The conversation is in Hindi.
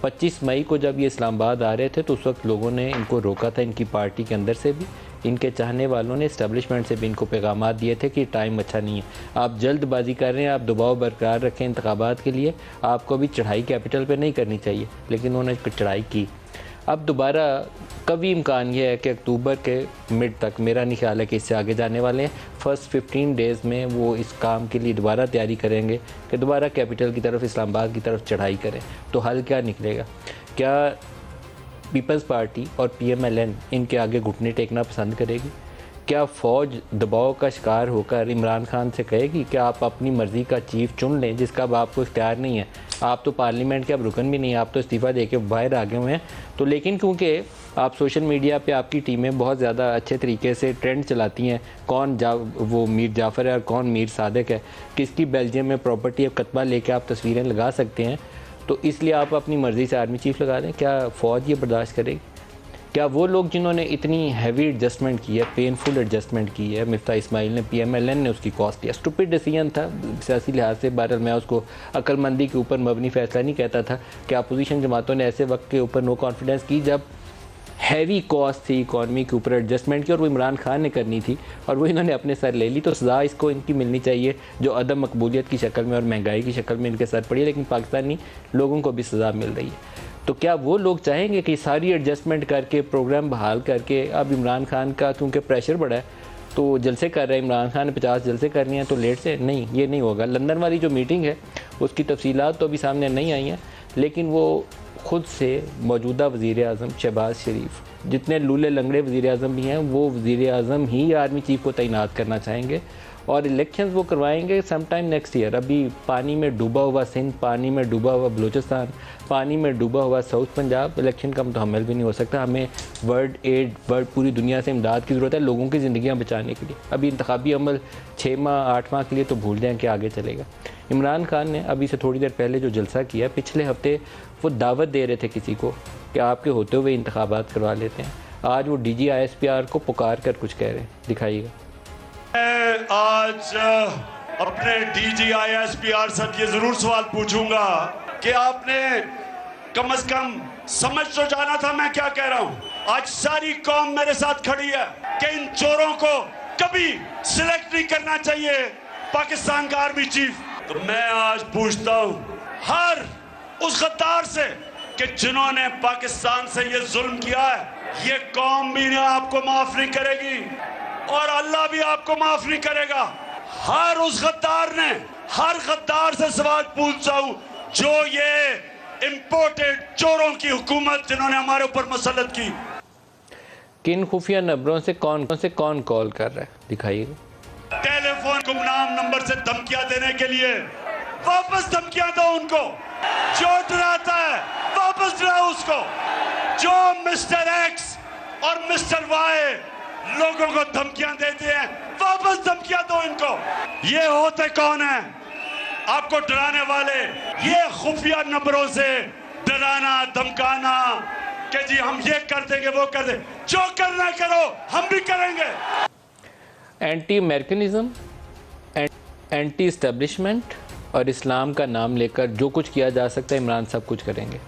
25 मई को जब ये इस्लामाबाद आ रहे थे तो उस वक्त लोगों ने इनको रोका था, इनकी पार्टी के अंदर से भी, इनके चाहने वालों ने इस्टेब्लिशमेंट से भी इनको पैगामात दिए थे कि टाइम अच्छा नहीं है, आप जल्दबाजी कर रहे हैं, आप दबाव बरकरार रखें इंतखाबात के लिए, आपको अभी चढ़ाई कैपिटल पे नहीं करनी चाहिए, लेकिन उन्होंने चढ़ाई की। अब दोबारा कभी इम्कान ये है कि अक्टूबर के मिड तक, मेरा नहीं ख्याल है कि इससे आगे जाने वाले हैं, फर्स्ट 15 डेज़ में वो इस काम के लिए दोबारा तैयारी करेंगे कि दोबारा कैपिटल की तरफ, इस्लामाबाद की तरफ चढ़ाई करें। तो हल क्या निकलेगा? क्या पीपल्स पार्टी और PMLN इनके आगे घुटने टेकना पसंद करेगी? क्या फ़ौज दबाव का शिकार होकर इमरान खान से कहेगी कि आप अपनी मर्ज़ी का चीफ चुन लें जिसका अब आपको इख्तियार नहीं है, आप तो पार्लियामेंट के अब रुकन भी नहीं है, आप तो इस्तीफ़ा दे के बाहर आ गए हुए हैं। तो लेकिन क्योंकि आप सोशल मीडिया पे आपकी टीमें बहुत ज़्यादा अच्छे तरीके से ट्रेंड चलाती हैं, कौन वो मीर जाफ़र है और कौन मीर सादिक है, किसकी बेल्जियम में प्रॉपर्टी कतबा लेके आप तस्वीरें लगा सकते हैं, तो इसलिए आप अपनी मर्ज़ी से आर्मी चीफ लगा दें। क्या फ़ौज ये बर्दाश्त करेगी? क्या वो लोग जिन्होंने इतनी हैवी एडजस्टमेंट की है, पेनफुल एडजस्टमेंट की है, मिफ्ता इस्माइल ने, PMLN ने उसकी कॉस्ट लिया, स्टूपिड डिसीजन था सियासी लिहाज से। बहरहाल मैं उसको अक्लमंदी के ऊपर मबनी फैसला नहीं कहता था कि अपोजिशन जमातों ने ऐसे वक्त के ऊपर नो कॉन्फिडेंस की जब हैवी कॉस्ट थी इकॉनमी के ऊपर एडजस्टमेंट की, और वो इमरान खान ने करनी थी और वो इन्होंने अपने सर ले ली। तो सज़ा इसको इनकी मिलनी चाहिए जो अदम मकबूलियत की शक्ल में और महंगाई की शक्ल में इनके सर पड़ी है, लेकिन पाकिस्तानी लोगों को भी सज़ा मिल रही है। तो क्या वो लोग चाहेंगे कि सारी एडजस्टमेंट करके, प्रोग्राम बहाल करके, अब इमरान खान का क्योंकि प्रेशर बढ़ा है तो जलसे कर रहे हैं, इमरान खान ने 50 जलसे करनी है तो लेट से नहीं, ये नहीं होगा। लंदन वाली जो मीटिंग है उसकी तफसीलात तो अभी सामने नहीं आई हैं, लेकिन वो ख़ुद से मौजूदा वज़ीर-ए-आज़म शहबाज शरीफ, जितने लूले लंगड़े वज़ीर-ए-आज़म भी हैं, वो वज़ीर-ए-आज़म ही आर्मी चीफ को तैनात करना चाहेंगे और इलेक्शंस वो करवाएंगे सम टाइम नेक्स्ट ईयर। अभी पानी में डूबा हुआ सिंध, पानी में डूबा हुआ बलूचिस्तान, पानी में डूबा हुआ साउथ पंजाब, इलेक्शन का मुतहम्मिल भी नहीं हो सकता। हमें वर्ल्ड पूरी दुनिया से इमदाद की ज़रूरत है लोगों की ज़िंदगियाँ बचाने के लिए। अभी इंतखाबी अमल 6 माह 8 माह के लिए तो भूल जाएँ कि आगे चलेगा। इमरान खान ने अभी से थोड़ी देर पहले जो जलसा किया, पिछले हफ्ते वो दावत दे रहे थे किसी को कि आपके होते हुए इंतखाबात करवा लेते हैं, आज वो DG ISPR को पुकार कर कुछ कह रहे हैं, दिखाइएगा। मैं आज अपने DG ISPR से ये जरूर सवाल पूछूंगा कि आपने कम से कम समझ तो जाना था मैं क्या कह रहा हूं। आज सारी कौम मेरे साथ खड़ी है कि इन चोरों को कभी सिलेक्ट नहीं करना चाहिए पाकिस्तान का आर्मी चीफ। तो मैं आज पूछता हूं हर उस गद्दार से कि जिन्होंने पाकिस्तान से ये जुल्म किया है, ये कौम भी आपको माफ नहीं करेगी और अल्लाह भी आपको माफ नहीं करेगा। हर उस गद्दार ने, हर गद्दार से सवाल पूछता हूं जो ये इंपोर्टेड चोरों की हुकूमत जिन्होंने हमारे ऊपर मसलत की। किन खुफिया नंबरों से कौन कॉल कर रहा है, दिखाइएगा। टेलीफोन गुमनाम नंबर से धमकियां देने के लिए वापस धमकियां दो उनको। जो डराता है वापस डराओ उसको। जो मिस्टर X और मिस्टर Y लोगों को धमकियां देते हैं वापस धमकियां दो इनको। ये होते कौन है आपको डराने वाले? ये खुफिया नंबरों से डराना धमकाना कि जी हम ये कर देंगे वो कर देंगे, जो करना करो हम भी करेंगे। एंटी अमेरिकनिज्म, एंटी इस्टेब्लिशमेंट और इस्लाम का नाम लेकर जो कुछ किया जा सकता है इमरान सब कुछ करेंगे।